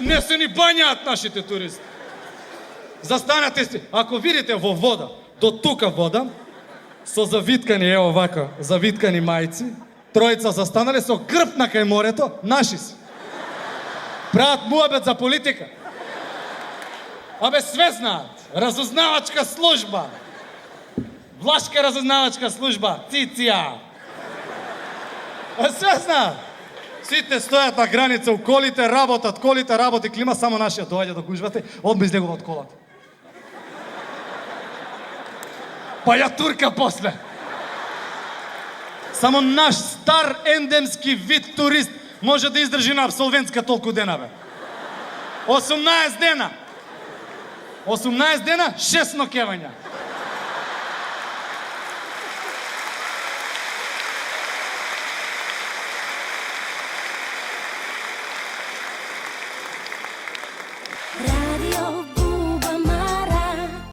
Не се ни бањаат нашите туристи. Застанете си. Ако видите во вода, до тука вода, со завиткани, ево вака, завиткани мајци, тројца застанале со грб на кај морето, наши си. Прават муабет за политика. Абе, све знаат. Разузнавачка служба. Влашка разузнавачка служба. Циција. Све знаат. Сите стојат на граница, у колите работи, клима, само нашиот доаѓа до гужвате, одма излегува од колата. Па ја турка после. Само наш стар ендемски вид турист може да издржи на абсолвентска толку дена, бе. 18 дена. 18 дена, 6 нокевања.